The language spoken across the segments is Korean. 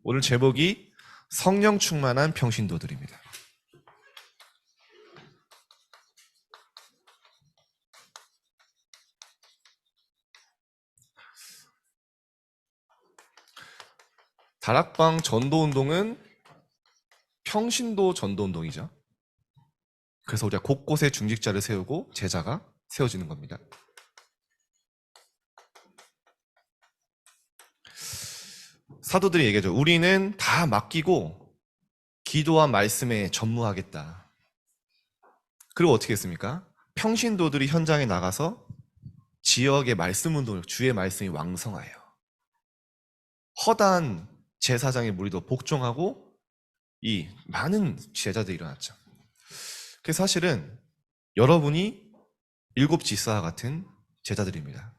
오늘 제목이 성령 충만한 평신도들입니다. 다락방 전도운동은 평신도 전도운동이죠. 그래서 우리가 곳곳에 중직자를 세우고 제자가 세워지는 겁니다. 사도들이 얘기하죠. 우리는 다 맡기고 기도와 말씀에 전무하겠다. 그리고 어떻게 했습니까? 평신도들이 현장에 나가서 지역의 말씀 운동을, 주의 말씀이 왕성하여 허다한 제사장의 무리도 복종하고 이 많은 제자들이 일어났죠. 그래서 사실은 여러분이 일곱 지사와 같은 제자들입니다.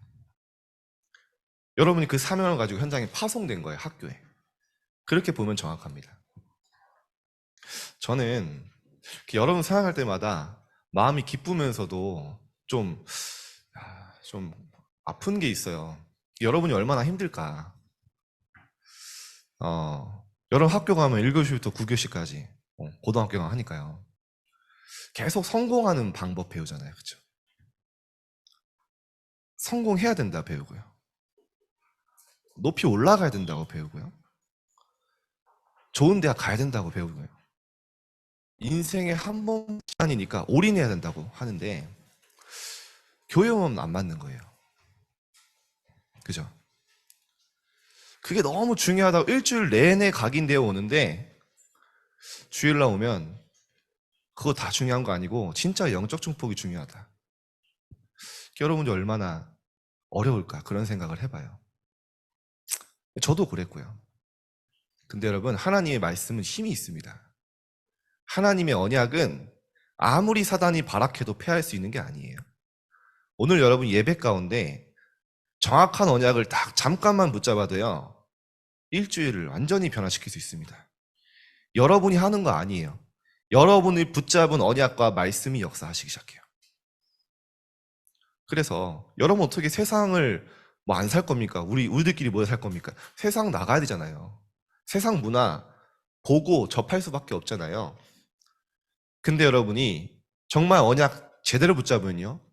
여러분이 그 사명을 가지고 현장에 파송된 거예요, 학교에. 그렇게 보면 정확합니다. 저는 여러분 생각할 때마다 마음이 기쁘면서도 좀 아픈 게 있어요. 여러분이 얼마나 힘들까. 여러분 학교 가면 1교시부터 9교시까지 고등학교 하니까요. 계속 성공하는 방법 배우잖아요. 그렇죠? 성공해야 된다 배우고요. 높이 올라가야 된다고 배우고요. 좋은 대학 가야 된다고 배우고요. 인생에 한 번만이니까 올인해야 된다고 하는데 교회만 안 맞는 거예요. 그죠? 그게 너무 중요하다고 일주일 내내 각인되어 오는데 주일날 오면 그거 다 중요한 거 아니고 진짜 영적 축복이 중요하다. 여러분이 얼마나 어려울까 그런 생각을 해봐요. 저도 그랬고요. 근데 여러분 하나님의 말씀은 힘이 있습니다. 하나님의 언약은 아무리 사단이 발악해도 패할 수 있는 게 아니에요. 오늘 여러분 예배 가운데 정확한 언약을 딱 잠깐만 붙잡아도요. 일주일을 완전히 변화시킬 수 있습니다. 여러분이 하는 거 아니에요. 여러분이 붙잡은 언약과 말씀이 역사하시기 시작해요. 그래서 여러분 어떻게 세상을 안 살 겁니까? 우리들끼리 뭐 살 겁니까? 세상 나가야 되잖아요. 세상 문화 보고 접할 수밖에 없잖아요. 근데 여러분이 정말 언약 제대로 붙잡으면요.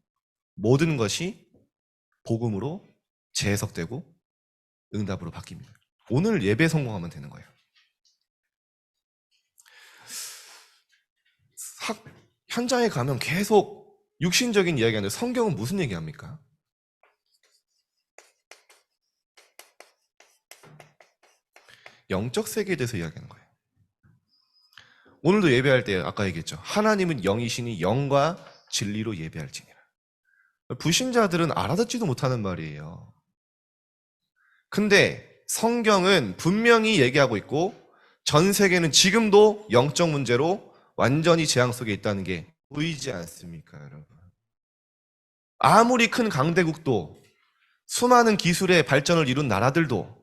모든 것이 복음으로 재해석되고 응답으로 바뀝니다. 오늘 예배 성공하면 되는 거예요. 현장에 가면 계속 육신적인 이야기하는데 성경은 무슨 얘기합니까? 영적 세계에 대해서 이야기하는 거예요. 오늘도 예배할 때 아까 얘기했죠. 하나님은 영이시니 영과 진리로 예배할지니라. 불신자들은 알아듣지도 못하는 말이에요. 근데 성경은 분명히 얘기하고 있고 전 세계는 지금도 영적 문제로 완전히 재앙 속에 있다는 게 보이지 않습니까, 여러분? 아무리 큰 강대국도 수많은 기술의 발전을 이룬 나라들도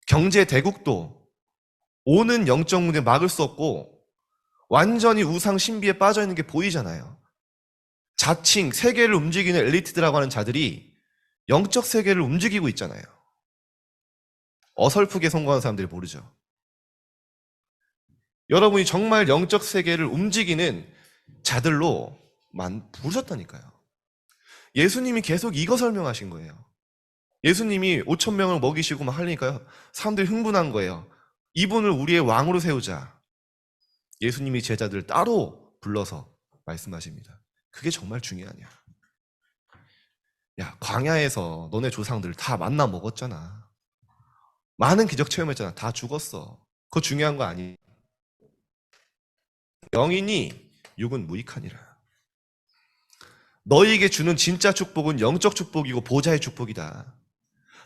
경제 대국도 오는 영적 문제 막을 수 없고 완전히 우상 신비에 빠져 있는 게 보이잖아요. 자칭 세계를 움직이는 엘리트들이라고 하는 자들이 영적 세계를 움직이고 있잖아요. 어설프게 성공하는 사람들이 모르죠. 여러분이 정말 영적 세계를 움직이는 자들로 부르셨다니까요. 예수님이 계속 이거 설명하신 거예요. 예수님이 5,000명을 먹이시고 막 하려니까요. 사람들이 흥분한 거예요. 이분을 우리의 왕으로 세우자. 예수님이 제자들 따로 불러서 말씀하십니다. 그게 정말 중요하냐. 야, 광야에서 너네 조상들 다 만나 먹었잖아. 많은 기적 체험했잖아. 다 죽었어. 그거 중요한 거 아니에요. 영이니 육은 무익하니라. 너희에게 주는 진짜 축복은 영적 축복이고 보좌의 축복이다.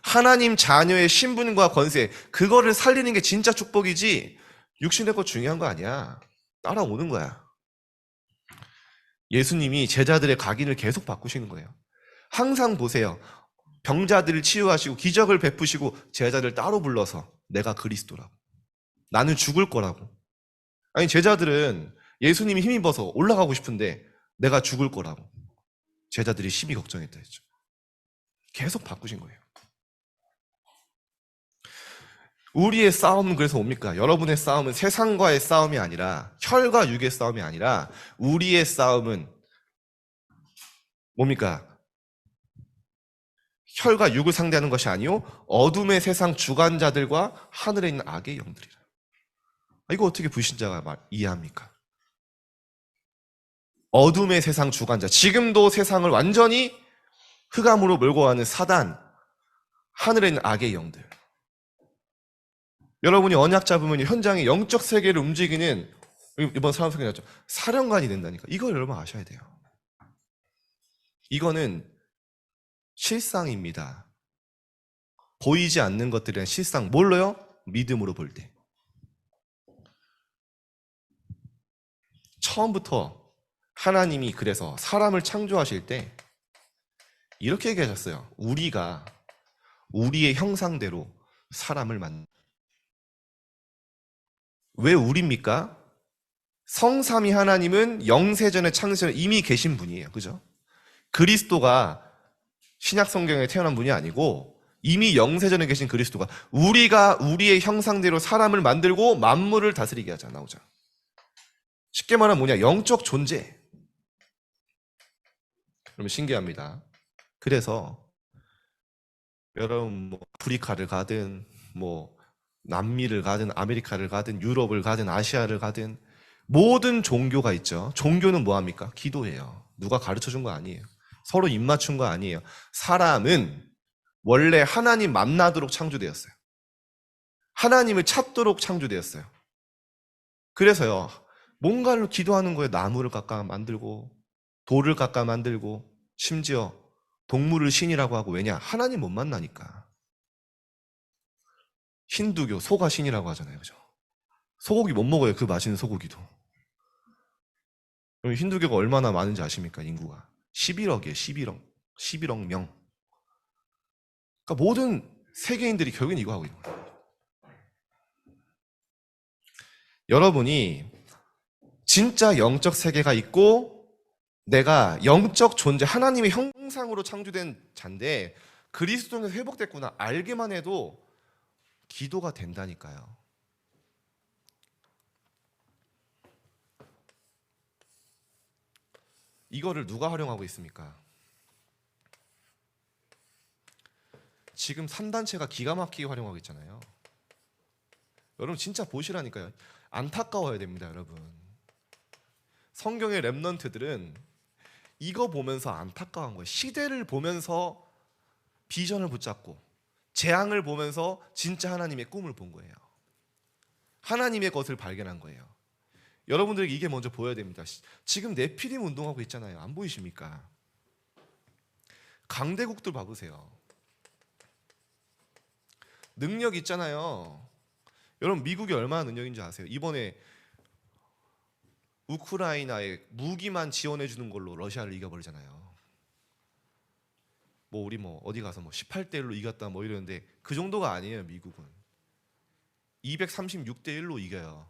하나님 자녀의 신분과 권세, 그거를 살리는 게 진짜 축복이지 육신의 거 중요한 거 아니야. 따라오는 거야. 예수님이 제자들의 각인을 계속 바꾸시는 거예요. 항상 보세요. 병자들을 치유하시고 기적을 베푸시고 제자들 따로 불러서 내가 그리스도라고. 나는 죽을 거라고. 아니 제자들은 예수님이 힘입어서 올라가고 싶은데 내가 죽을 거라고. 제자들이 심히 걱정했다 했죠. 계속 바꾸신 거예요. 우리의 싸움은 그래서 뭡니까? 여러분의 싸움은 세상과의 싸움이 아니라, 혈과 육의 싸움이 아니라, 우리의 싸움은 뭡니까? 혈과 육을 상대하는 것이 아니요 어둠의 세상 주관자들과 하늘에 있는 악의 영들이라. 이거 어떻게 불신자가 이해합니까? 어둠의 세상 주관자, 지금도 세상을 완전히 흑암으로 몰고 가는 사단, 하늘에 있는 악의 영들. 여러분이 언약 잡으면 현장의 영적 세계를 움직이는, 이번 사람 소개 났죠, 사령관이 된다니까. 이걸 여러분 아셔야 돼요. 이거는 실상입니다. 보이지 않는 것들에 대한 실상. 뭘로요? 믿음으로 볼 때. 처음부터 하나님이 그래서 사람을 창조하실 때 이렇게 얘기하셨어요. 우리가 우리의 형상대로 사람을 만나. 왜 우리입니까? 성삼위 하나님은 영세전에 창세전에 이미 계신 분이에요. 그죠? 그리스도가 신약 성경에 태어난 분이 아니고 이미 영세전에 계신 그리스도가 우리가 우리의 형상대로 사람을 만들고 만물을 다스리게 하자. 나오자. 쉽게 말하면 뭐냐? 영적 존재. 그러면 신기합니다. 그래서 여러분 뭐 아프리카를 가든 뭐 남미를 가든 아메리카를 가든 유럽을 가든 아시아를 가든 모든 종교가 있죠. 종교는 뭐합니까? 기도해요. 누가 가르쳐준 거 아니에요. 서로 입 맞춘 거 아니에요. 사람은 원래 하나님 만나도록 창조되었어요. 하나님을 찾도록 창조되었어요. 그래서요, 뭔가를 기도하는 거예요. 나무를 깎아 만들고 돌을 깎아 만들고 심지어 동물을 신이라고 하고. 왜냐? 하나님 못 만나니까. 힌두교 소가 신이라고 하잖아요. 그죠? 소고기 못 먹어요. 그 맛있는 소고기도. 그럼 힌두교가 얼마나 많은지 아십니까? 인구가 11억이에요. 11억 명. 그러니까 모든 세계인들이 결국엔 이거 하고 있는 거예요. 여러분이 진짜 영적 세계가 있고 내가 영적 존재, 하나님의 형상으로 창조된 자인데 그리스도에서 회복됐구나 알기만 해도 기도가 된다니까요. 이거를 누가 활용하고 있습니까? 지금 3단체가 기가 막히게 활용하고 있잖아요. 여러분 진짜 보시라니까요. 안타까워야 됩니다, 여러분. 성경의 렘넌트들은 이거 보면서 안타까운 거예요. 시대를 보면서 비전을 붙잡고 재앙을 보면서 진짜 하나님의 꿈을 본 거예요. 하나님의 것을 발견한 거예요. 여러분들에게 이게 먼저 보여야 됩니다. 지금 네피림 운동하고 있잖아요. 안 보이십니까? 강대국들 봐보세요. 능력 있잖아요. 여러분 미국이 얼마나 능력인지 아세요? 이번에 우크라이나에 무기만 지원해 주는 걸로 러시아를 이겨버리잖아요. 뭐 우리 뭐 어디 가서 뭐 18대 1로 이겼다 뭐 이러는데 그 정도가 아니에요. 미국은 236대 1로 이겨요.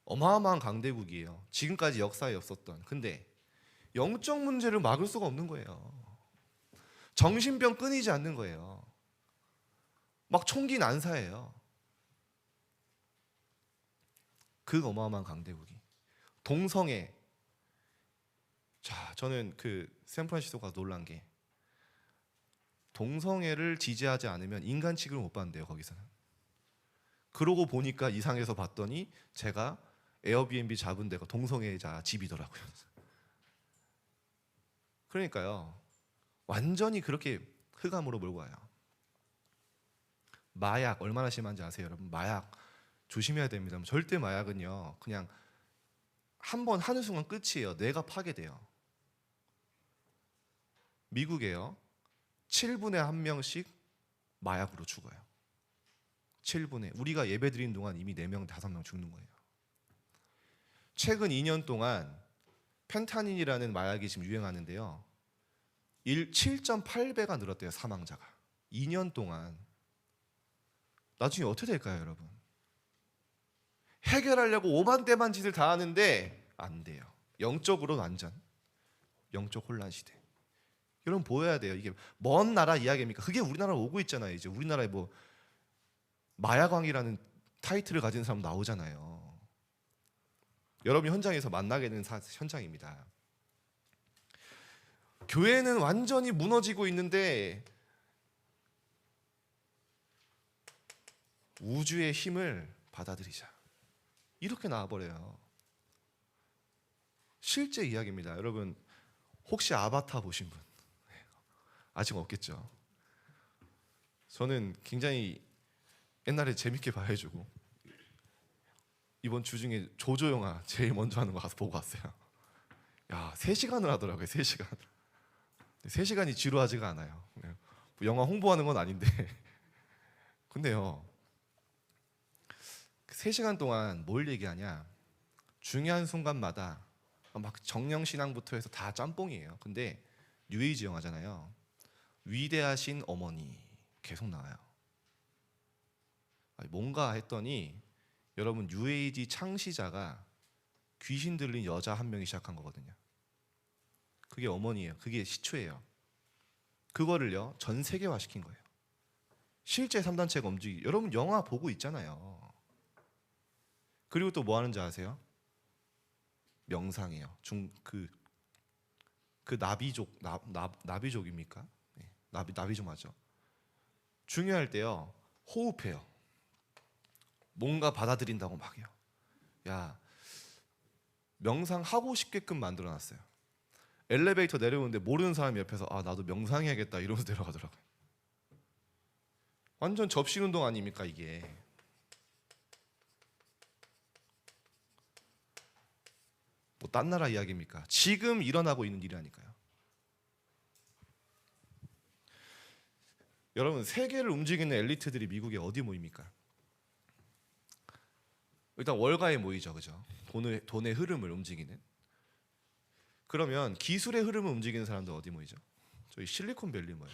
어마어마한 강대국이에요. 지금까지 역사에 없었던. 근데 영적 문제를 막을 수가 없는 거예요. 정신병 끊이지 않는 거예요. 막 총기 난사해요. 그 어마어마한 강대국이 동성애. 자, 저는 그 샌프란시스코가 놀란 게 동성애를 지지하지 않으면 인간 취급을 못 받는데요. 거기서는. 그러고 보니까 이상해서 봤더니 제가 에어비앤비 잡은 데가 동성애자 집이더라고요. 그러니까요, 완전히 그렇게 흑암으로 몰고 와요. 마약 얼마나 심한지 아세요, 여러분? 마약 조심해야 됩니다. 절대 마약은요, 그냥 한 번 하는 순간 끝이에요. 뇌가 파괴돼요. 미국에요, 7분에 1명씩 마약으로 죽어요. 7분에. 우리가 예배 드리는 동안 이미 4명, 5명 죽는 거예요. 최근 2년 동안 펜타닌이라는 마약이 지금 유행하는데요. 7.8배가 늘었대요, 사망자가. 2년 동안. 나중에 어떻게 될까요, 여러분? 해결하려고 오만대만 짓을 다 하는데 안 돼요. 영적으로는 완전 영적 혼란 시대. 여러분 보여야 돼요. 이게 먼 나라 이야기입니까? 그게 우리나라로 오고 있잖아요. 이제 우리나라에 뭐 마야광이라는 타이틀을 가진 사람 나오잖아요. 여러분이 현장에서 만나게 되는 현장입니다. 교회는 완전히 무너지고 있는데 우주의 힘을 받아들이자, 이렇게 나와버려요. 실제 이야기입니다. 여러분 혹시 아바타 보신 분? 아직 없겠죠. 저는 굉장히 옛날에 재밌게 봐해주고 이번 주 중에 조조 영화 제일 먼저 하는 거 가서 보고 왔어요. 야, 3시간을 하더라고요. 3시간. 3시간이 지루하지가 않아요. 뭐 영화 홍보하는 건 아닌데 근데요, 3시간 동안 뭘 얘기하냐, 중요한 순간마다 막 정령신앙부터 해서 다 짬뽕이에요. 근데 뉴에이지 영화잖아요. 위대하신 어머니 계속 나와요. 뭔가 했더니 여러분, 뉴에이지 창시자가 귀신 들린 여자 한 명이 시작한 거거든요. 그게 어머니예요. 그게 시초예요. 그거를요 전 세계화 시킨 거예요. 실제 3단체가 움직이. 여러분 영화 보고 있잖아요. 그리고 또 뭐 하는지 아세요? 명상이에요. 그 나비족, 나비족입니까? 네, 나비족 맞죠? 중요할 때요 호흡해요. 뭔가 받아들인다고 막 해요. 야, 명상하고 싶게끔 만들어놨어요. 엘리베이터 내려오는데 모르는 사람이 옆에서 아, 나도 명상해야겠다 이러면서 내려가더라고요. 완전 접시 운동 아닙니까 이게. 뭐 딴 나라 이야기입니까? 지금 일어나고 있는 일이라니까요. 여러분, 세계를 움직이는 엘리트들이 미국에 어디 모입니까? 일단 월가에 모이죠, 그죠? 돈의 흐름을 움직이는. 그러면 기술의 흐름을 움직이는 사람들 어디 모이죠? 저희 실리콘밸리 모여요.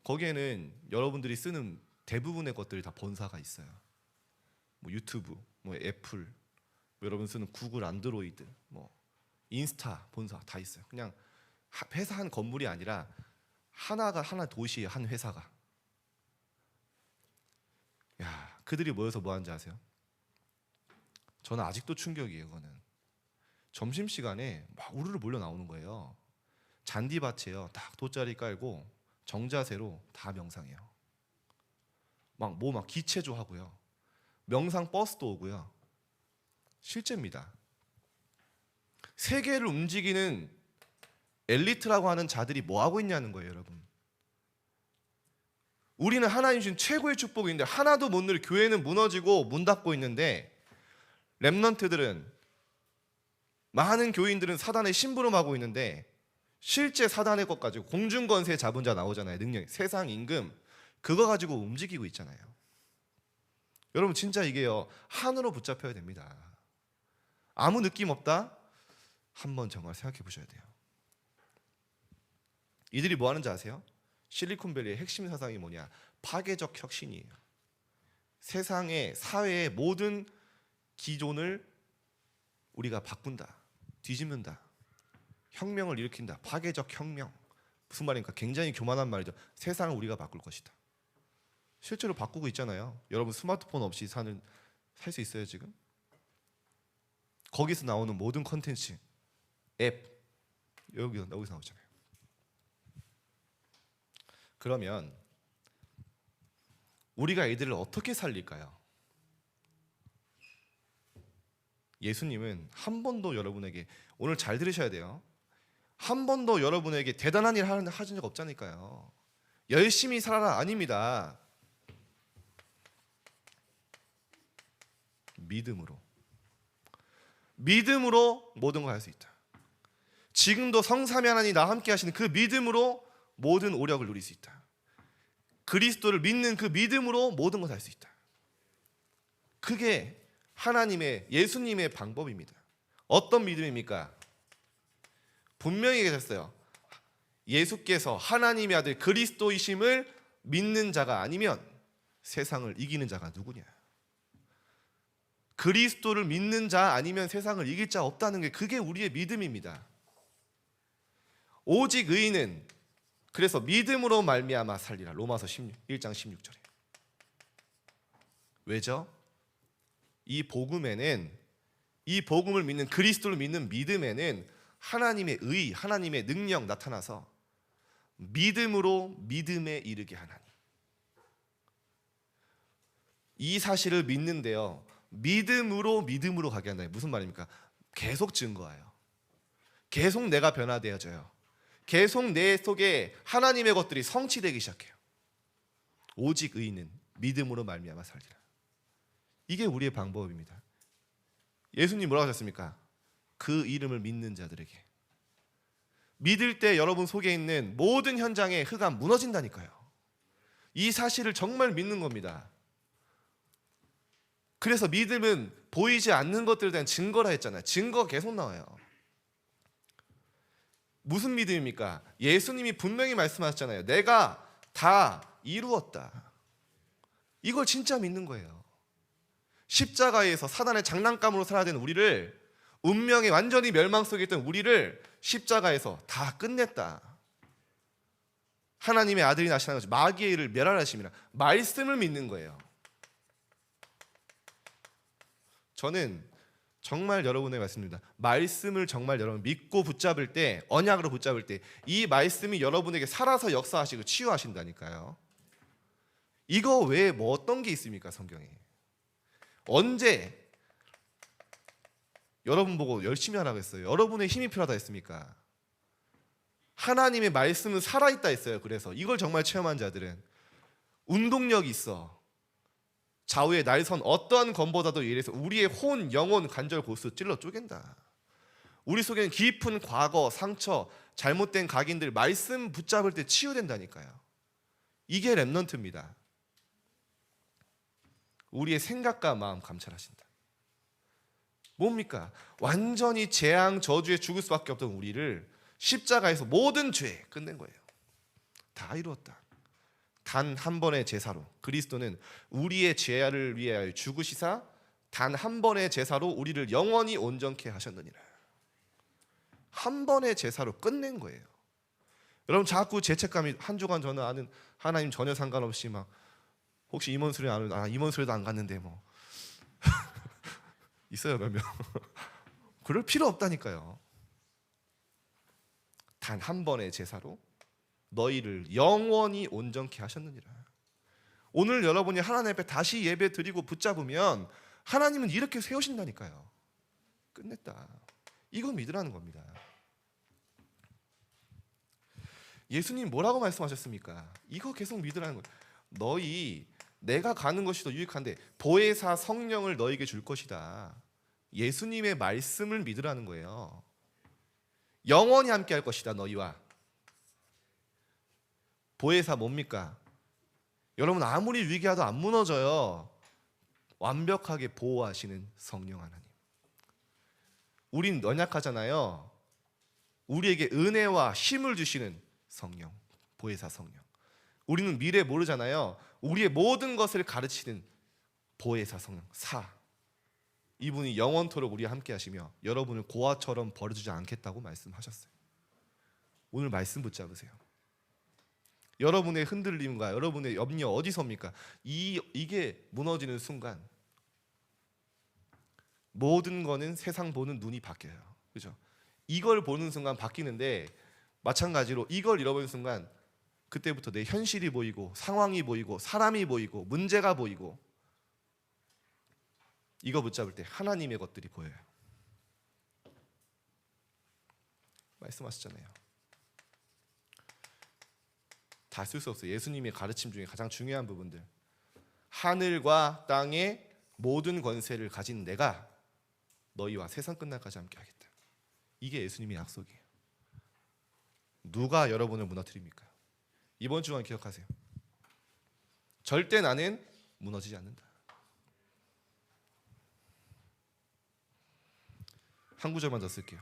거기에는 여러분들이 쓰는 대부분의 것들이 다 본사가 있어요. 뭐 유튜브, 뭐 애플, 뭐 여러분 쓰는 구글 안드로이드, 뭐 인스타 본사 다 있어요. 그냥 회사 한 건물이 아니라 하나 도시의 한 회사가. 야, 그들이 모여서 뭐 하는지 아세요? 저는 아직도 충격이에요. 그거는 점심시간에 막 우르르 몰려 나오는 거예요. 잔디밭이에요. 딱 돗자리 깔고 정자세로 다 명상해요. 막 기체조 하고요. 명상 버스도 오고요. 실제입니다. 세계를 움직이는 엘리트라고 하는 자들이 뭐 하고 있냐는 거예요, 여러분. 우리는 하나님 주신 최고의 축복인데 하나도 못 누리. 교회는 무너지고 문 닫고 있는데 렘넌트들은, 많은 교인들은 사단의 심부름하고 있는데 실제 사단의 것 가지고 공중권세 잡은 자 나오잖아요. 능력, 세상 임금, 그거 가지고 움직이고 있잖아요. 여러분 진짜 이게요 한으로 붙잡혀야 됩니다. 아무 느낌 없다? 한번 정말 생각해 보셔야 돼요. 이들이 뭐 하는지 아세요? 실리콘밸리의 핵심 사상이 뭐냐? 파괴적 혁신이에요. 세상의, 사회의 모든 기존을 우리가 바꾼다, 뒤집는다, 혁명을 일으킨다. 파괴적 혁명. 무슨 말입니까? 굉장히 교만한 말이죠. 세상을 우리가 바꿀 것이다. 실제로 바꾸고 있잖아요. 여러분 스마트폰 없이 살 수 있어요 지금? 거기서 나오는 모든 컨텐츠, 앱, 여기서 나오잖아요. 그러면 우리가 이들을 어떻게 살릴까요? 예수님은 한 번도 여러분에게, 오늘 잘 들으셔야 돼요, 한 번도 여러분에게 대단한 일 하신 적 없자니까요. 열심히 살아라 아닙니다. 믿음으로 모든 걸 할 수 있다. 지금도 성삼위 하나님 나와 함께 하시는 그 믿음으로 모든 오력을 누릴 수 있다. 그리스도를 믿는 그 믿음으로 모든 걸 할 수 있다. 그게 하나님의, 예수님의 방법입니다. 어떤 믿음입니까? 분명히 얘기하셨어요. 예수께서 하나님의 아들 그리스도이심을 믿는 자가 아니면 세상을 이기는 자가 누구냐? 그리스도를 믿는 자 아니면 세상을 이길 자 없다는 게, 그게 우리의 믿음입니다. 오직 의인은 그래서 믿음으로 말미암아 살리라. 로마서 1장 16절에. 왜죠? 이 복음에는, 이 복음을 믿는, 그리스도를 믿는 믿음에는 하나님의 의, 하나님의 능력 나타나서 믿음으로 믿음에 이르게 하나니, 이 사실을 믿는데요, 믿음으로 믿음으로 가게 한다. 무슨 말입니까? 계속 증거해요. 계속 내가 변화되어져요. 계속 내 속에 하나님의 것들이 성취되기 시작해요. 오직 의인은 믿음으로 말미암아 살리라. 이게 우리의 방법입니다. 예수님 뭐라고 하셨습니까? 그 이름을 믿는 자들에게. 믿을 때 여러분 속에 있는 모든 현장의 흑암 무너진다니까요. 이 사실을 정말 믿는 겁니다. 그래서 믿음은 보이지 않는 것들에 대한 증거라 했잖아요. 증거가 계속 나와요. 무슨 믿음입니까? 예수님이 분명히 말씀하셨잖아요. 내가 다 이루었다. 이걸 진짜 믿는 거예요. 십자가에서 사단의 장난감으로 살아야 되는 우리를, 운명의 완전히 멸망 속에 있던 우리를 십자가에서 다 끝냈다. 하나님의 아들이 나시는 것이 마귀의 일을 멸하심이라 말씀을 믿는 거예요. 저는 정말 여러분의 말씀입니다. 말씀을 정말 여러분 믿고 붙잡을 때, 언약으로 붙잡을 때 이 말씀이 여러분에게 살아서 역사하시고 치유하신다니까요. 이거 외에 뭐 어떤 게 있습니까? 성경에 언제 여러분 보고 열심히 하라고 했어요? 여러분의 힘이 필요하다 했습니까? 하나님의 말씀은 살아있다 했어요. 그래서 이걸 정말 체험한 자들은 운동력이 있어. 좌우의 날선 어떠한 검보다도 이래서 우리의 혼, 영혼, 관절, 골수 찔러 쪼갠다. 우리 속에는 깊은 과거, 상처, 잘못된 각인들 말씀 붙잡을 때 치유된다니까요. 이게 렘넌트입니다. 우리의 생각과 마음 감찰하신다. 뭡니까? 완전히 재앙, 저주에 죽을 수밖에 없던 우리를 십자가에서 모든 죄 끝낸 거예요. 다 이루었다. 단 한 번의 제사로, 그리스도는 우리의 죄를 위하여 죽으시사 단 한 번의 제사로 우리를 영원히 온전케 하셨느니라. 한 번의 제사로 끝낸 거예요. 여러분 자꾸 죄책감이, 한 주간 저는 아는 하나님 전혀 상관없이 막 혹시 임원수련 안 오면 임원수련도 안 갔는데 뭐 있어요 몇 명. 그럴 필요 없다니까요. 단 한 번의 제사로 너희를 영원히 온전케 하셨느니라. 오늘 여러분이 하나님 앞에 다시 예배 드리고 붙잡으면 하나님은 이렇게 세우신다니까요. 끝냈다. 이거 믿으라는 겁니다. 예수님 뭐라고 말씀하셨습니까? 이거 계속 믿으라는 거예요. 너희, 내가 가는 것이 더 유익한데 보혜사 성령을 너에게 줄 것이다. 예수님의 말씀을 믿으라는 거예요. 영원히 함께 할 것이다 너희와. 보혜사 뭡니까? 여러분 아무리 위기와도 안 무너져요. 완벽하게 보호하시는 성령 하나님. 우린 연약하잖아요. 우리에게 은혜와 힘을 주시는 성령, 보혜사 성령. 우리는 미래 모르잖아요. 우리의 모든 것을 가르치는 보혜사 성령, 사. 이분이 영원토록 우리와 함께 하시며 여러분을 고아처럼 버려주지 않겠다고 말씀하셨어요. 오늘 말씀 붙잡으세요. 여러분의 흔들림과 여러분의 염려 어디서입니까? 이게 무너지는 순간 모든 거는 세상 보는 눈이 바뀌어요. 그죠? 이걸 보는 순간 바뀌는데 마찬가지로 이걸 잃어버리는 순간 그때부터 내 현실이 보이고 상황이 보이고 사람이 보이고 문제가 보이고 이거 붙잡을 때 하나님의 것들이 보여요. 말씀하셨잖아요. 다 쓸 수 없어요. 예수님의 가르침 중에 가장 중요한 부분들. 하늘과 땅의 모든 권세를 가진 내가 너희와 세상 끝날까지 함께 하겠다. 이게 예수님의 약속이에요. 누가 여러분을 무너뜨립니까? 이번 주간 기억하세요. 절대 나는 무너지지 않는다. 한 구절만 더 쓸게요.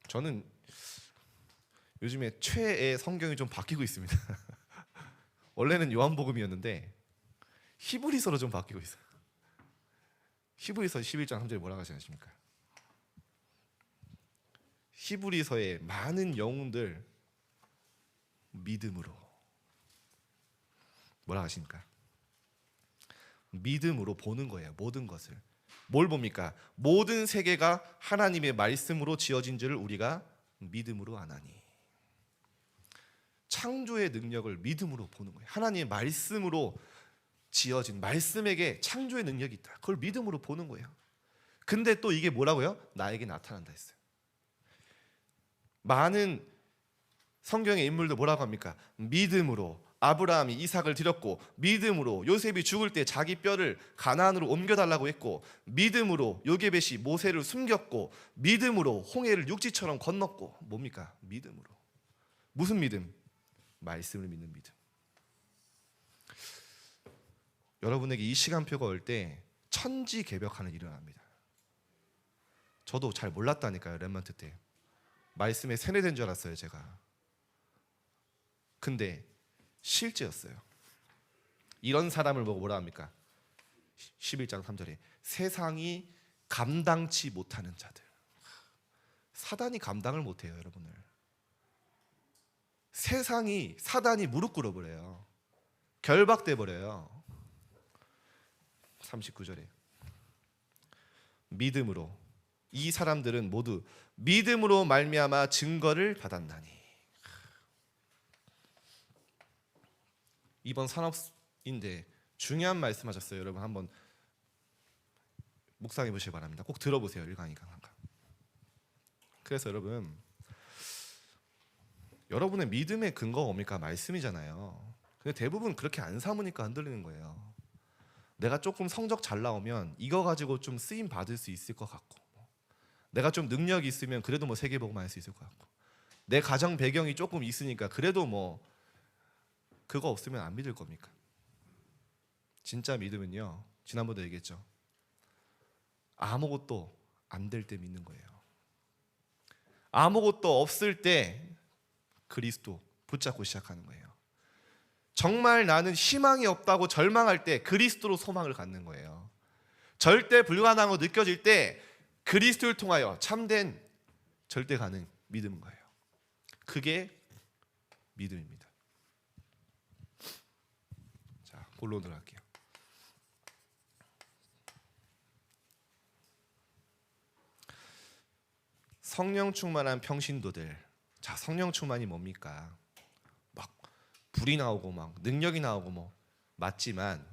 저는 요즘에 최애 성경이 좀 바뀌고 있습니다. 원래는 요한복음이었는데 히브리서로 좀 바뀌고 있어요. 히브리서 11장 3절에 뭐라고 하시십니까? 히브리서의 많은 영웅들 믿음으로 뭐라고 하십니까? 믿음으로 보는 거예요. 모든 것을. 뭘 봅니까? 모든 세계가 하나님의 말씀으로 지어진 줄을 우리가 믿음으로 아나니. 창조의 능력을 믿음으로 보는 거예요. 하나님의 말씀으로 지어진, 말씀에게 창조의 능력이 있다. 그걸 믿음으로 보는 거예요. 근데 또 이게 뭐라고요? 나에게 나타난다 했어요. 많은 성경의 인물들 뭐라고 합니까? 믿음으로 아브라함이 이삭을 드렸고, 믿음으로 요셉이 죽을 때 자기 뼈를 가나안으로 옮겨달라고 했고, 믿음으로 요게벳이 모세를 숨겼고, 믿음으로 홍해를 육지처럼 건넜고. 뭡니까? 믿음으로. 무슨 믿음? 말씀을 믿는 믿음. 여러분에게 이 시간표가 올 때 천지개벽하는 일이 일어납니다. 저도 잘 몰랐다니까요. 렘넌트 때 말씀에 세뇌된 줄 알았어요, 제가. 근데 실제였어요. 이런 사람을 보고 뭐라 합니까? 11장 3절에 세상이 감당치 못하는 자들. 사단이 감당을 못해요, 여러분을. 세상이, 사단이 무릎 꿇어버려요. 결박돼 버려요. 39절에 믿음으로, 이 사람들은 모두 믿음으로 말미암아 증거를 받았나니. 이번 산업인데 중요한 말씀하셨어요. 여러분 한번 묵상해 보시기 바랍니다. 꼭 들어보세요. 1강 2강 3강. 그래서 여러분의 믿음의 근거가 뭡니까? 말씀이잖아요. 근데 대부분 그렇게 안 삼으니까 흔들리는 거예요. 내가 조금 성적 잘 나오면 이거 가지고 좀 쓰임 받을 수 있을 것 같고, 내가 좀 능력이 있으면 그래도 뭐 세계복음할 수 있을 것 같고, 내 가정 배경이 조금 있으니까 그래도 뭐 그거 없으면 안 믿을 겁니까? 진짜 믿음은요, 지난번도 얘기했죠. 아무것도 안 될 때 믿는 거예요. 아무것도 없을 때 그리스도 붙잡고 시작하는 거예요. 정말 나는 희망이 없다고 절망할 때 그리스도로 소망을 갖는 거예요. 절대 불가능하고 느껴질 때 그리스도를 통하여 참된 절대 가능 믿음인 거예요. 그게 믿음입니다. 자, 본론으로 할게요. 성령 충만한 평신도들. 자, 성령 충만이 뭡니까? 막 불이 나오고 막 능력이 나오고 뭐 맞지만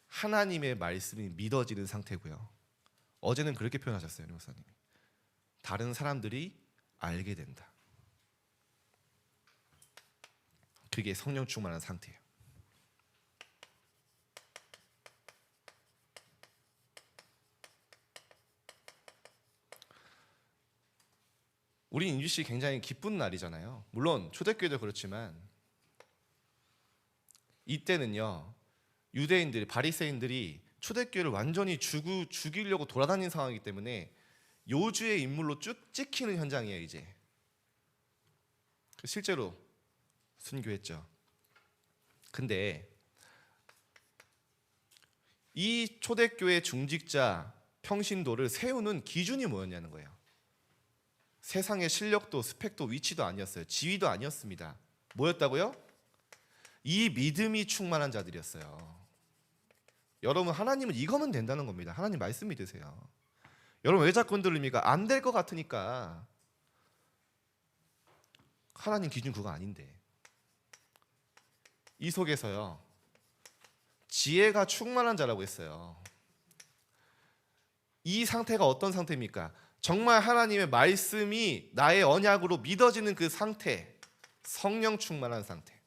하나님의 말씀이 믿어지는 상태고요. 어제는 그렇게 표현하셨어요, 목사님이. 다른 사람들이 알게 된다. 그게 성령 충만한 상태예요. 우리 인주씨 굉장히 기쁜 날이잖아요. 물론 초대교회도 그렇지만 이때는요, 유대인들이, 바리새인들이 초대교회를 완전히 죽이려고 돌아다니는 상황이기 때문에 요주의 인물로 쭉 찍히는 현장이에요. 이제 실제로 순교했죠. 근데 이 초대교회 중직자 평신도를 세우는 기준이 뭐였냐는 거예요. 세상의 실력도 스펙도 위치도 아니었어요. 지위도 아니었습니다. 뭐였다고요? 이 믿음이 충만한 자들이었어요. 여러분, 하나님은 이거면 된다는 겁니다. 하나님 말씀 믿으세요. 여러분 왜 자꾸 흔들립니까? 안 될 것 같으니까. 하나님 기준 그거 아닌데. 이 속에서요, 지혜가 충만한 자라고 했어요. 이 상태가 어떤 상태입니까? 정말 하나님의 말씀이 나의 언약으로 믿어지는 그 상태, 성령 충만한 상태.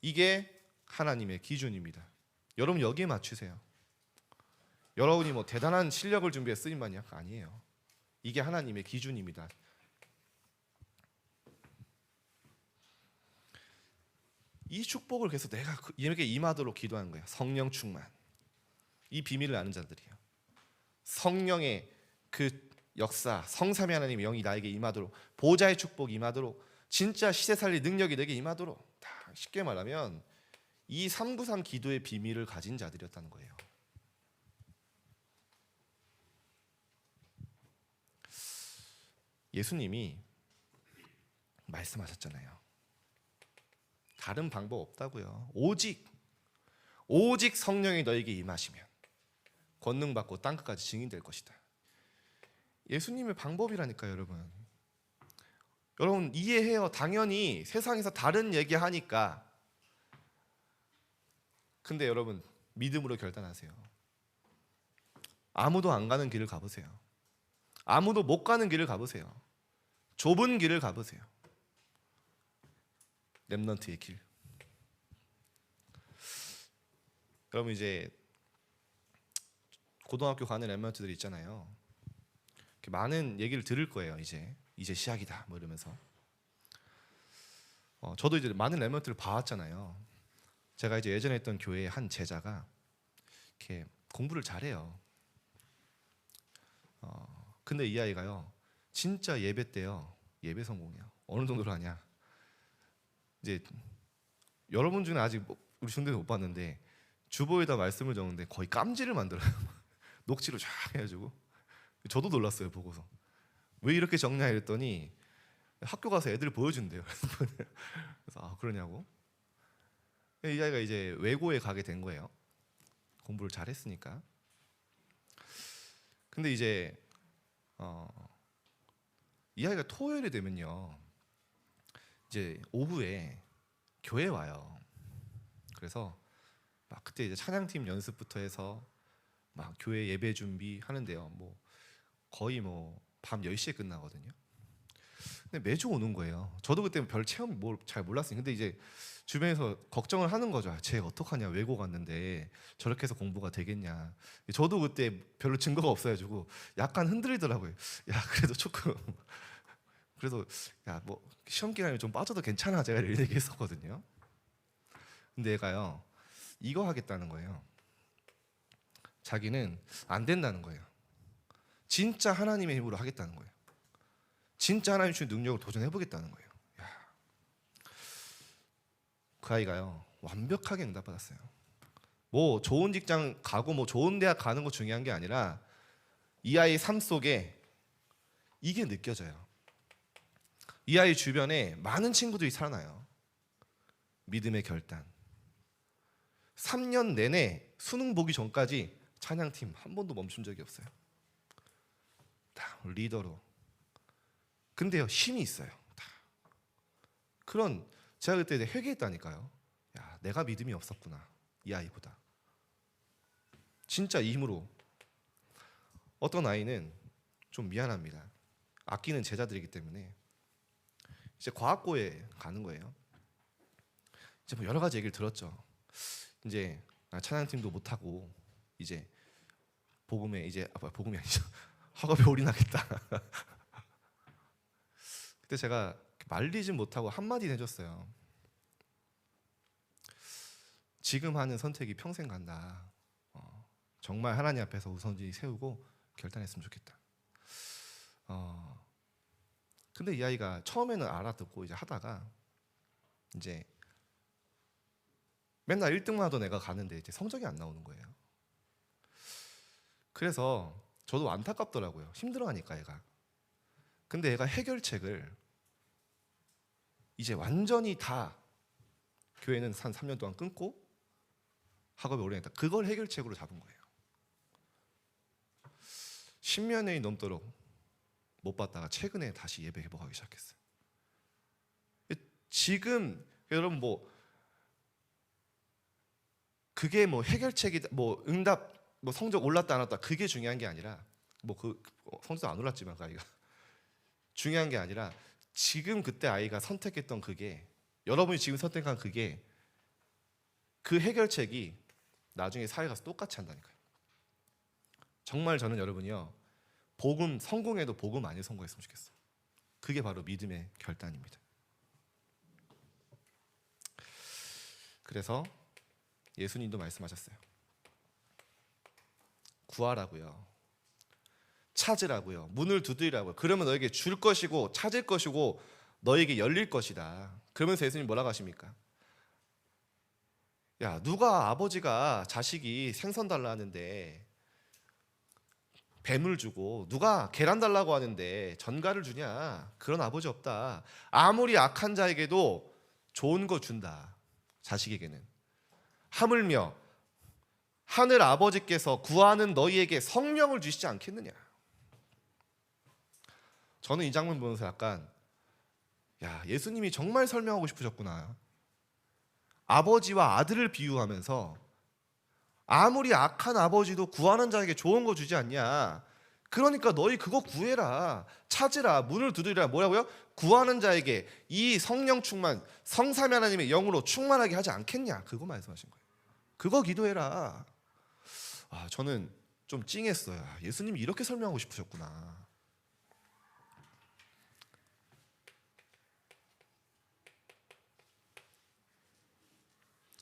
이게 하나님의 기준입니다. 여러분 여기에 맞추세요. 여러분이 뭐 대단한 실력을 준비해 쓰임만이 아니에요. 이게 하나님의 기준입니다. 이 축복을 그래서 내가 이에게 임하도록 기도하는 거예요. 성령 충만. 이 비밀을 아는 자들이에요. 성령의 그 역사, 성삼위 하나님의 영이 나에게 임하도록, 보좌의 축복이 임하도록, 진짜 시대 살릴 능력이 내게 임하도록. 다 쉽게 말하면 이 393 기도의 비밀을 가진 자들이었다는 거예요. 예수님이 말씀하셨잖아요. 다른 방법 없다고요. 오직 성령이 너에게 임하시면 권능 받고 땅 끝까지 증인될 것이다. 예수님의 방법이라니까요, 여러분. 여러분 이해해요. 당연히 세상에서 다른 얘기 하니까. 근데 여러분 믿음으로 결단하세요. 아무도 안 가는 길을 가보세요. 아무도 못 가는 길을 가보세요. 좁은 길을 가보세요. 렘넌트의 길. 여러분 이제 고등학교 가는 렘넌트들 있잖아요. 많은 얘기를 들을 거예요. 이제 시작이다 뭐 이러면서. 저도 이제 많은 렘넌트를 봐왔잖아요. 제가 이제 예전에 했던 교회의 한 제자가 이렇게 공부를 잘해요. 근데 이 아이가요, 진짜 예배 때요, 예배 성공이야. 어느 정도로 하냐? 이제 여러분 중에 아직 우리 중대는 못 봤는데 주보에다 말씀을 적는데 거의 깜지를 만들어요. 녹지로 쫙 해가지고. 저도 놀랐어요 보고서. 왜 이렇게 적냐 이랬더니 학교 가서 애들 보여준대요. 그래서 그러냐고. 이 아이가 이제 외고에 가게 된 거예요. 공부를 잘했으니까. 근데 이제 이 아이가 토요일이 되면요, 이제 오후에 교회 와요. 그래서 막 그때 이제 찬양팀 연습부터 해서 막 교회 예배 준비 하는데요. 뭐 거의 뭐 밤 10시에 끝나거든요. 근데 매주 오는 거예요. 저도 그때 별 체험 잘 몰랐어요. 근데 이제 주변에서 걱정을 하는 거죠. 쟤 어떡하냐, 외고 갔는데 저렇게 해서 공부가 되겠냐. 저도 그때 별로 증거가 없어가지고 약간 흔들리더라고요. 야 그래도 조금 그래서 야 뭐 시험 기간에 좀 빠져도 괜찮아, 제가 이런 얘기 했었거든요. 근데 얘가요 이거 하겠다는 거예요. 자기는 안 된다는 거예요. 진짜 하나님의 힘으로 하겠다는 거예요. 진짜 하나님 주신 능력을 도전해보겠다는 거예요. 그 아이가요 완벽하게 응답받았어요. 뭐 좋은 직장 가고 뭐 좋은 대학 가는 거 중요한 게 아니라 이 아이 삶 속에 이게 느껴져요. 이 아이 주변에 많은 친구들이 살아나요. 믿음의 결단. 3년 내내 수능 보기 전까지 찬양팀 한 번도 멈춘 적이 없어요. 다 리더로. 근데요 힘이 있어요. 다. 그런 제가 그때 회개했다니까요. 야 내가 믿음이 없었구나, 이 아이보다. 진짜 이 힘으로. 어떤 아이는 좀 미안합니다. 아끼는 제자들이기 때문에 이제 과학고에 가는 거예요. 이제 뭐 여러 가지 얘기를 들었죠. 이제 찬양팀도 못 하고 이제 복음에 이제 복음이 아니죠. 학업에 올인하겠다. 그때 제가 말리진 못하고 한마디 해줬어요. 지금 하는 선택이 평생 간다. 정말 하나님 앞에서 우선순위 세우고 결단했으면 좋겠다. 근데 이 아이가 처음에는 알아듣고 이제 하다가 이제 맨날 1등만 하던 애가 가는데 이제 성적이 안 나오는 거예요. 그래서 저도 안타깝더라고요. 힘들어하니까 애가. 근데 애가 해결책을 이제 완전히 다 교회는 한 3년 동안 끊고 학업에 올인했다. 그걸 해결책으로 잡은 거예요. 10년이 넘도록 못 봤다가 최근에 다시 예배 회복하기 시작했어요. 지금 여러분 뭐 그게 뭐 해결책이 뭐 응답 뭐 성적 올랐다 안 올랐다 그게 중요한 게 아니라 뭐 그 성적 안 올랐지만 그 아이가 중요한 게 아니라 지금 그때 아이가 선택했던 그게 여러분이 지금 선택한 그게 그 해결책이 나중에 사회 가서 똑같이 한다니까요. 정말 저는 여러분이요 복음 성공해도 복음 아니 성공했으면 좋겠어요. 그게 바로 믿음의 결단입니다. 그래서 예수님도 말씀하셨어요. 구하라고요. 찾으라고요. 문을 두드리라고요. 그러면 너에게 줄 것이고 찾을 것이고 너에게 열릴 것이다. 그러면서 예수님 뭐라고 하십니까? 야 누가 아버지가 자식이 생선 달라 하는데 뱀을 주고 누가 계란 달라고 하는데 전갈을 주냐? 그런 아버지 없다. 아무리 악한 자에게도 좋은 거 준다. 자식에게는. 하물며 하늘 아버지께서 구하는 너희에게 성령을 주시지 않겠느냐. 저는 이 장면 보면서 약간 예수님이 정말 설명하고 싶으셨구나. 아버지와 아들을 비유하면서 아무리 악한 아버지도 구하는 자에게 좋은 거 주지 않냐. 그러니까 너희 그거 구해라. 찾으라. 문을 두드리라. 뭐라고요? 구하는 자에게 이 성령 충만, 성삼위 하나님의 영으로 충만하게 하지 않겠냐. 그거 말씀하신 거예요. 그거 기도해라. 저는 좀 찡했어요. 예수님이 이렇게 설명하고 싶으셨구나.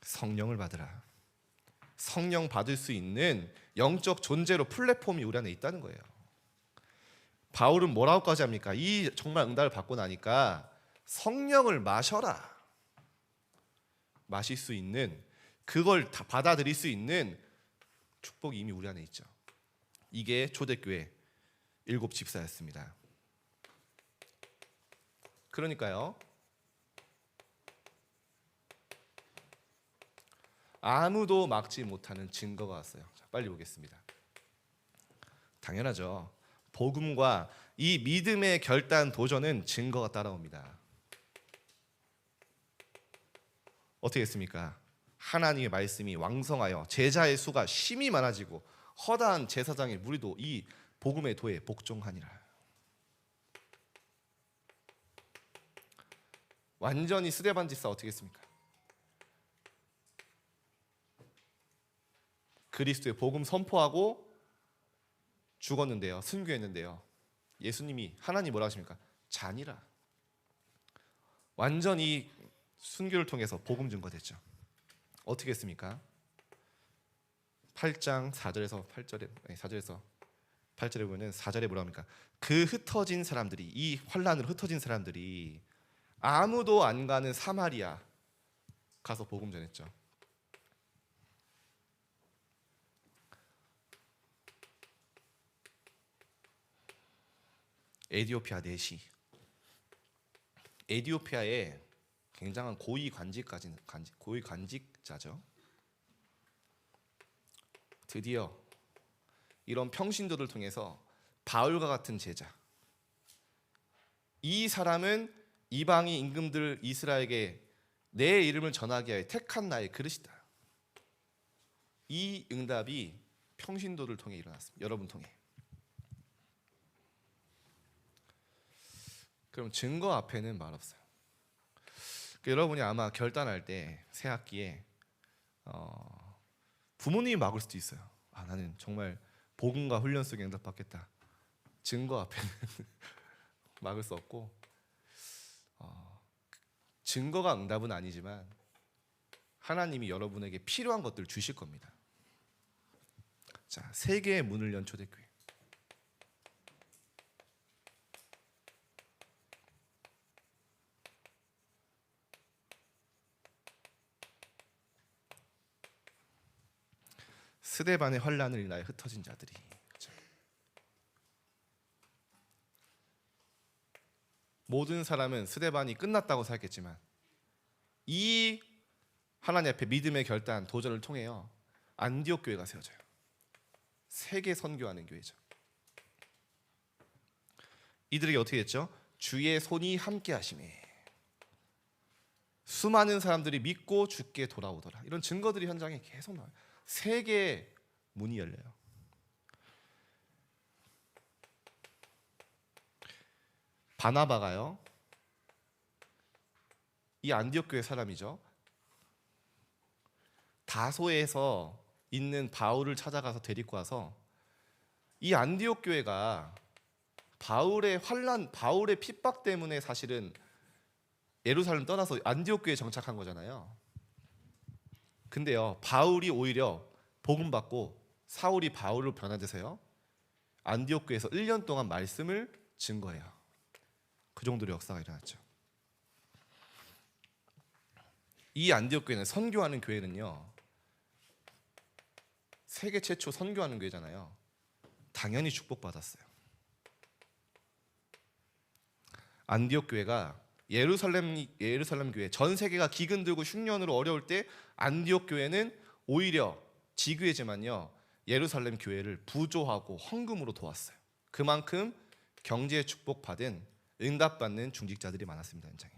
성령을 받으라. 성령 받을 수 있는 영적 존재로 플랫폼이 우리 안에 있다는 거예요. 바울은 뭐라고까지 합니까? 이 정말 응답을 받고 나니까 성령을 마셔라. 마실 수 있는, 그걸 다 받아들일 수 있는 축복이 이미 우리 안에 있죠. 이게 초대교회 7 집사였습니다. 그러니까요, 아무도 막지 못하는 증거가 왔어요. 자, 빨리 보겠습니다. 당연하죠. 복음과 이 믿음의 결단 도전은 증거가 따라옵니다. 어떻게 했습니까? 하나님의 말씀이 왕성하여 제자의 수가 심히 많아지고 허다한 제사장의 무리도 이 복음의 도에 복종하니라. 완전히 스데반 집사 어떻게 했습니까? 그리스도의 복음 선포하고 죽었는데요, 순교했는데요, 예수님이, 하나님 뭐라고 하십니까? 잔이라. 완전히 순교를 통해서 복음 증거됐죠. 어떻게 했습니까? 8장 4절에서 8절에 보면 4절에 뭐라고 합니까? 그 흩어진 사람들이, 이 환난으로 흩어진 사람들이 아무도 안 가는 사마리아 가서 복음 전했죠. 에티오피아 내시, 에티오피아의 굉장한 고위 관직자죠. 드디어 이런 평신도를 통해서 바울과 같은 제자, 이 사람은 이방인 임금들 이스라엘에게 내 이름을 전하게 하여 택한 나의 그릇이다. 이 응답이 평신도를 통해 일어났습니다. 여러분 통해. 그럼 증거 앞에는 말 없어요. 여러분이 아마 결단할 때 새 학기에 부모님이 막을 수도 있어요. 나는 정말 복음과 훈련 속에 응답받겠다. 증거 앞에는 막을 수 없고, 증거가 응답은 아니지만 하나님이 여러분에게 필요한 것들을 주실 겁니다. 자, 세계의 문을 연 초대교회. 스데반의 환난을 인하여 흩어진 자들이, 그렇죠? 모든 사람은 스데반이 끝났다고 생각했지만 이 하나님 앞에 믿음의 결단, 도전을 통해요, 안디옥 교회가 세워져요. 세계 선교하는 교회죠. 이들에게 어떻게 했죠? 주의 손이 함께 하심에 수많은 사람들이 믿고 주께 돌아오더라. 이런 증거들이 현장에 계속 나와요. 세계의 문이 열려요. 바나바가요, 이 안디옥 교회 사람이죠. 다소에서 있는 바울을 찾아가서 데리고 와서 이 안디옥 교회가 바울의 환난, 바울의 핍박 때문에 사실은 예루살렘 떠나서 안디옥 교회에 정착한 거잖아요. 근데요, 바울이 오히려 복음 받고 사울이 바울로 변화돼서요, 안디옥 교회에서 1년 동안 말씀을 증거해요. 그 정도로 역사가 일어났죠. 이 안디옥 교회는, 선교하는 교회는요, 세계 최초 선교하는 교회잖아요. 당연히 축복받았어요. 안디옥 교회가 예루살렘 교회 전 세계가 기근들고 흉년으로 어려울 때 안디옥 교회는 오히려 지교회지만요 예루살렘 교회를 부조하고 헌금으로 도왔어요. 그만큼 경제 축복받은 응답받는 중직자들이 많았습니다. 현장에.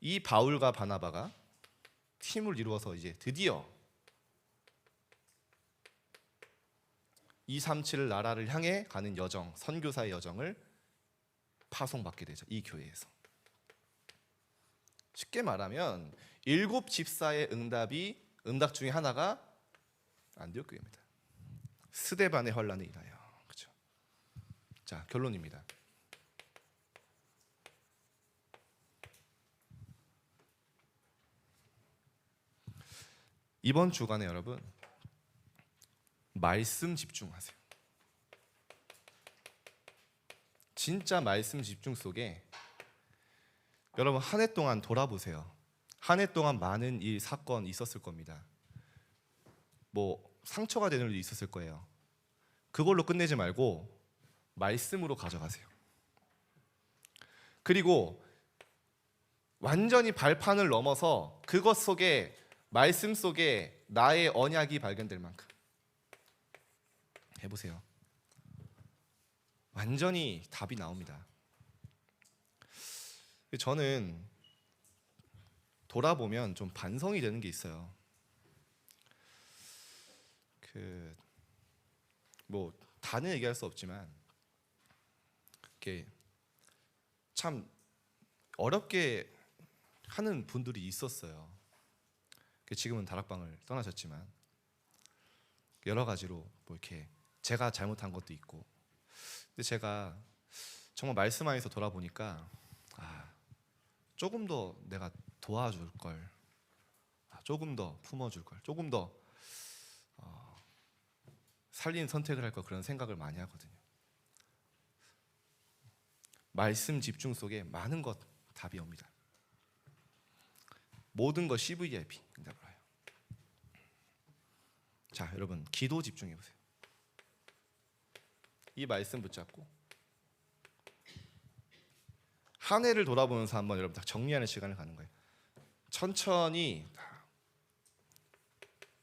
이 바울과 바나바가 팀을 이루어서 이제 드디어 237 나라를 향해 가는 여정, 선교사의 여정을 파송받게 되죠. 이 교회에서. 쉽게 말하면 7 집사의 응답 중에 하나가 안디옥 교회입니다. 스데반의 환란에 인하여. 그렇죠. 자, 결론입니다. 이번 주간에 여러분 말씀 집중하세요. 진짜 말씀 집중 속에 여러분 한 해 동안 돌아보세요. 한 해 동안 많은 일, 사건 있었을 겁니다. 뭐 상처가 되는 일도 있었을 거예요. 그걸로 끝내지 말고 말씀으로 가져가세요. 그리고 완전히 발판을 넘어서 그것 속에 말씀 속에 나의 언약이 발견될 만큼 해보세요. 완전히 답이 나옵니다. 저는 돌아보면 좀 반성이 되는 게 있어요. 뭐 다는 얘기할 수 없지만 이렇게 참 어렵게 하는 분들이 있었어요. 지금은 다락방을 떠나셨지만 여러 가지로 뭐 이렇게 제가 잘못한 것도 있고, 근데 제가 정말 말씀 안에서 돌아보니까 조금 더 내가 도와줄 걸, 조금 더 품어줄 걸, 조금 더 살린 선택을 할 걸, 그런 생각을 많이 하거든요. 말씀 집중 속에 많은 것 답이 옵니다. 모든 것 CVIP 응답을 해요. 자, 여러분 기도 집중해 보세요. 이 말씀 붙잡고 한 해를 돌아보면서 한번 여러분 다 정리하는 시간을 갖는 거예요. 천천히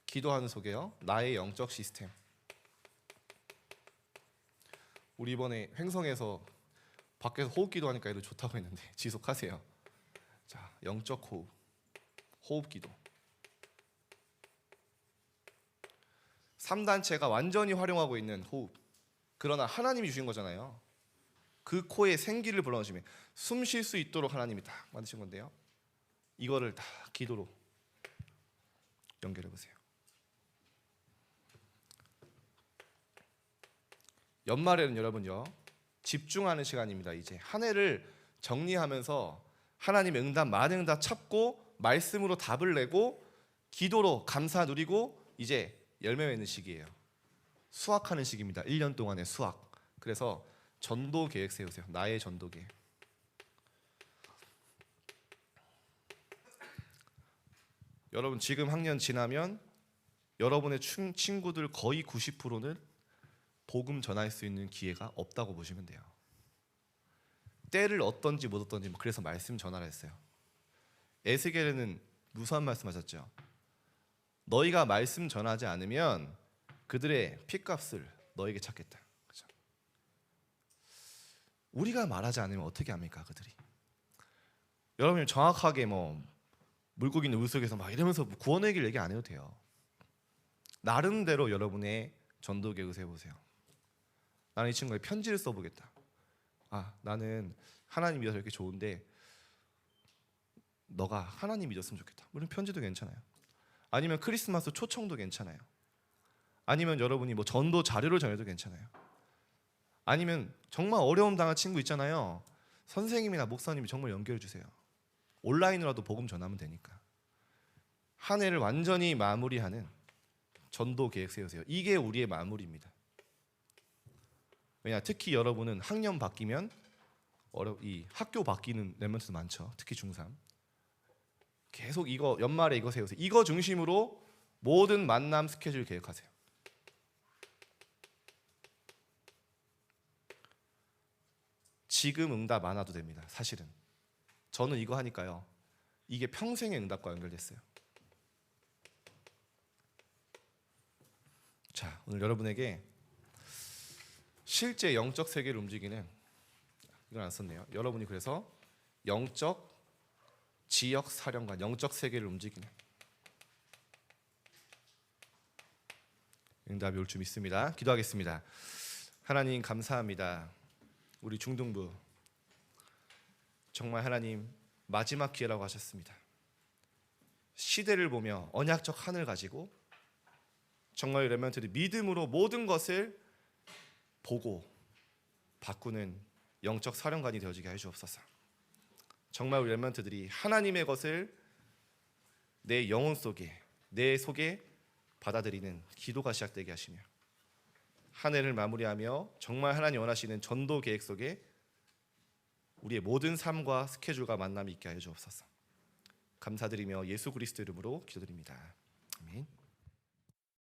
기도하는 속에요. 나의 영적 시스템. 우리 이번에 횡성에서 밖에서 호흡 기도하니까 애들 좋다고 했는데 지속하세요. 자, 영적 호흡 기도. 3단체가 완전히 활용하고 있는 호흡. 그러나 하나님이 주신 거잖아요. 그 코에 생기를 불어넣으시면 숨 쉴 수 있도록 하나님이 딱 만드신 건데요. 이거를 다 기도로 연결해 보세요. 연말에는 여러분요, 집중하는 시간입니다. 이제 한 해를 정리하면서 하나님의 응답, 많은 응답 찾고 말씀으로 답을 내고 기도로 감사 누리고 이제 열매 맺는 시기예요. 수확하는 시기입니다. 1년 동안의 수확. 그래서 전도 계획 세우세요. 나의 전도 계획. 여러분 지금 학년 지나면 여러분의 친구들 거의 90%는 복음 전할 수 있는 기회가 없다고 보시면 돼요. 때를 얻던지 못 얻던지 그래서 말씀 전하라 했어요. 에스겔에는 무서운 말씀하셨죠. 너희가 말씀 전하지 않으면 그들의 핏값을 너에게 찾겠다. 그렇죠? 우리가 말하지 않으면 어떻게 합니까 그들이? 여러분이 정확하게 뭐 물고기 있는 물속에서 막 이러면서 구원의 길 얘기 안 해도 돼요. 나름대로 여러분의 전도 계획을 세워보세요. 나는 이 친구에게 편지를 써보겠다. 나는 하나님 믿어서 이렇게 좋은데 너가 하나님 믿었으면 좋겠다. 물론 편지도 괜찮아요. 아니면 크리스마스 초청도 괜찮아요. 아니면 여러분이 뭐 전도 자료를 전해도 괜찮아요. 아니면 정말 어려움 당한 친구 있잖아요. 선생님이나 목사님이 정말 연결해 주세요. 온라인으로도 복음 전하면 되니까. 한 해를 완전히 마무리하는 전도 계획 세우세요. 이게 우리의 마무리입니다. 왜냐, 특히 여러분은 학년 바뀌면 이 학교 바뀌는 랩런트도 많죠. 특히 중3. 계속 이거 연말에 이거 세우세요. 이거 중심으로 모든 만남 스케줄 계획하세요. 지금 응답 안 와도 됩니다. 사실은 저는 이거 하니까요, 이게 평생의 응답과 연결됐어요. 자, 오늘 여러분에게 실제 영적 세계를 움직이는, 이건 안 썼네요. 여러분이 그래서 영적 지역 사령관, 영적 세계를 움직이는 응답이 올 줄 믿습니다. 기도하겠습니다. 하나님 감사합니다. 우리 중등부 정말 하나님 마지막 기회라고 하셨습니다. 시대를 보며 언약적 한을 가지고 정말 렘넌트들이 믿음으로 모든 것을 보고 바꾸는 영적 사령관이 되어지게 해주옵소서. 정말 우리 렘넌트들이 하나님의 것을 내 영혼 속에, 내 속에 받아들이는 기도가 시작되게 하시며, 한 해를 마무리하며 정말 하나님 원하시는 전도 계획 속에 우리의 모든 삶과 스케줄과 만남이 있게 하여 주옵소서. 감사드리며 예수 그리스도 이름으로 기도드립니다.